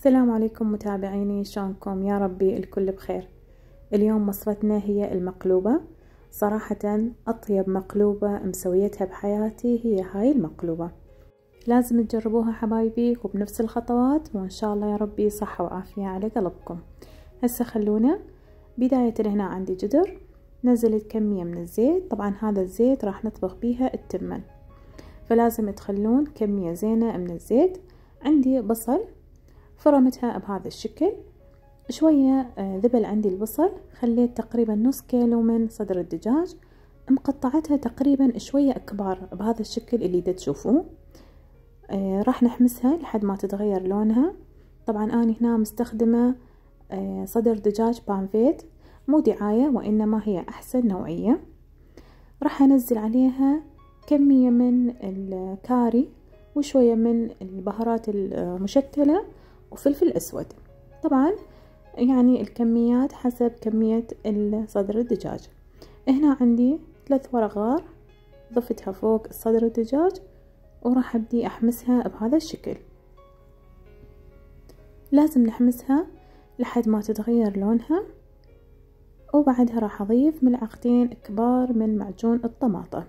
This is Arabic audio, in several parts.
السلام عليكم متابعيني، شلونكم؟ يا ربي الكل بخير. اليوم وصفتنا هي المقلوبة. صراحة أطيب مقلوبة مسويتها بحياتي هي هاي المقلوبة. لازم تجربوها حبايبي وبنفس الخطوات، وإن شاء الله يا ربي صحة وعافية على قلبكم. هسه خلونا بداية. هنا عندي جدر، نزلت كمية من الزيت. طبعا هذا الزيت راح نطبخ بيها التمن، فلازم تخلون كمية زينة من الزيت. عندي بصل فرمتها بهذا الشكل، شوية ذبل عندي البصل، خليت تقريبا نص كيلو من صدر الدجاج، مقطعتها تقريبا شوية كبار بهذا الشكل اللي دا تشوفوه. راح نحمسها لحد ما تتغير لونها. طبعا أنا هنا مستخدمة صدر دجاج بانفيت، مو دعاية وإنما هي أحسن نوعية. راح أنزل عليها كمية من الكاري وشوية من البهارات المشتلة وفلفل أسود. طبعا يعني الكميات حسب كمية صدر الدجاج. هنا عندي 3 ورق غار ضفتها فوق صدر الدجاج، وراح أبدي أحمسها بهذا الشكل. لازم نحمسها لحد ما تتغير لونها، وبعدها راح أضيف ملعقتين كبار من معجون الطماطم.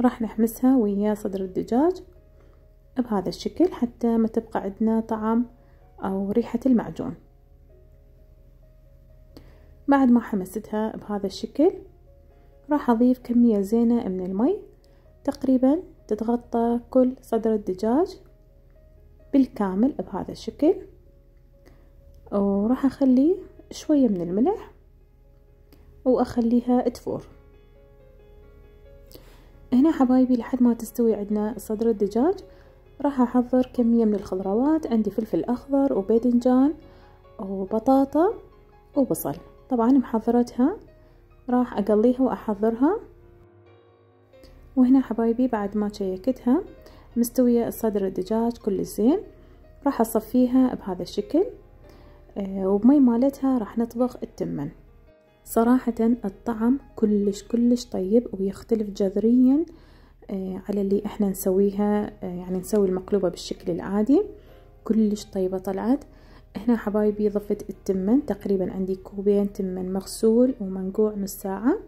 راح نحمسها ويا صدر الدجاج بهذا الشكل حتى ما تبقى عندنا طعم أو ريحة المعجون. بعد ما حمستها بهذا الشكل راح أضيف كمية زينة من المي، تقريبا تتغطى كل صدر الدجاج بالكامل بهذا الشكل. وراح أخلي شوية من الملح وأخليها تفور. هنا حبايبي لحد ما تستوي عندنا صدر الدجاج راح أحضر كمية من الخضروات. عندي فلفل أخضر وباذنجان وبطاطا وبصل. طبعا محضرتها راح أقليها وأحضرها. وهنا حبايبي بعد ما شيكتها مستوية صدر الدجاج كل زين، راح أصفيها بهذا الشكل، وبمي مالتها راح نطبخ التمن. صراحة الطعم كلش طيب ويختلف جذريا على اللي احنا نسويها، يعني نسوي المقلوبة بالشكل العادي. كلش طيبة طلعت. هنا حبايبي ضفت التمن، تقريبا عندي كوبين تمن مغسول ومنقوع نص ساعة.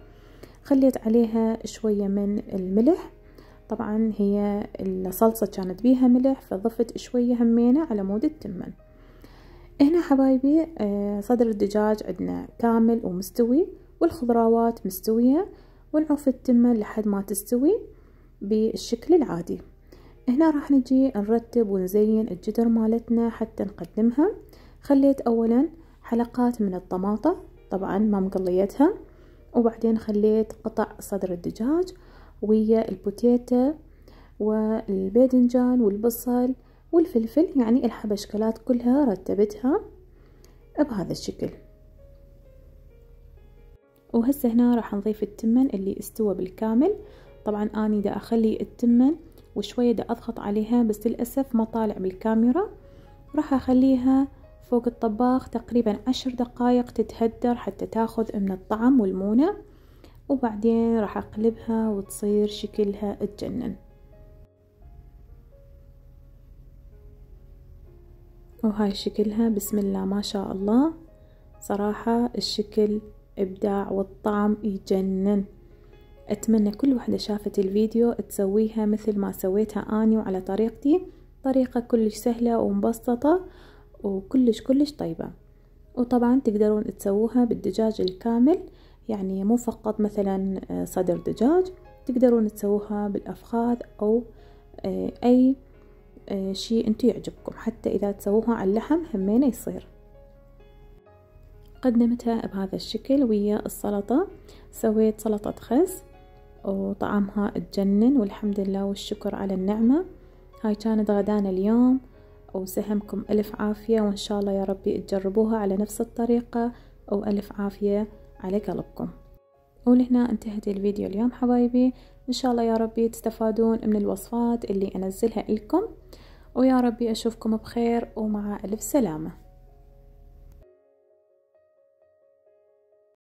خليت عليها شوية من الملح، طبعا هي الصلصة كانت بيها ملح فضفت شوية همينة على مود التمن. هنا حبايبي صدر الدجاج عندنا كامل ومستوي والخضروات مستوية، ونعوف التمن لحد ما تستوي بالشكل العادي. هنا راح نجي نرتب ونزين الجدر مالتنا حتى نقدمها. خليت اولا حلقات من الطماطة، طبعا ما مقليتها، وبعدين خليت قطع صدر الدجاج ويا البوتيتا والباذنجان والبصل والفلفل، يعني الحبشكلات كلها رتبتها بهذا الشكل. وهسه هنا راح نضيف التمن اللي استوى بالكامل. طبعا اني دا اخلي التمن وشوية دا اضغط عليها، بس للأسف ما طالع بالكاميرا. راح اخليها فوق الطباخ تقريبا 10 دقايق تتهدر حتى تاخذ من الطعم والمونة، وبعدين راح اقلبها وتصير شكلها تجنن. وهاي شكلها بسم الله ما شاء الله. صراحة الشكل ابداع والطعم يجنن. اتمنى كل وحدة شافت الفيديو تسويها مثل ما سويتها اني وعلى طريقتي. طريقة كلش سهلة ومبسطة وكلش طيبة. وطبعا تقدرون تسووها بالدجاج الكامل، يعني مو فقط مثلا صدر دجاج، تقدرون تسووها بالأفخاذ أو أي شيء انتو يعجبكم، حتى إذا تسووها على اللحم همينة يصير. قدمتها بهذا الشكل ويا السلطة. سويت سلطة خس وطعمها تجنن، والحمد لله والشكر على النعمة. هاي كانت غدانا اليوم، وسهمكم ألف عافية، وإن شاء الله يا ربي تجربوها على نفس الطريقة، وألف عافية على قلبكم. ولهنا انتهت الفيديو اليوم حبايبي. إن شاء الله يا ربي تستفادون من الوصفات اللي أنزلها لكم، ويا ربي أشوفكم بخير ومع ألف سلامة.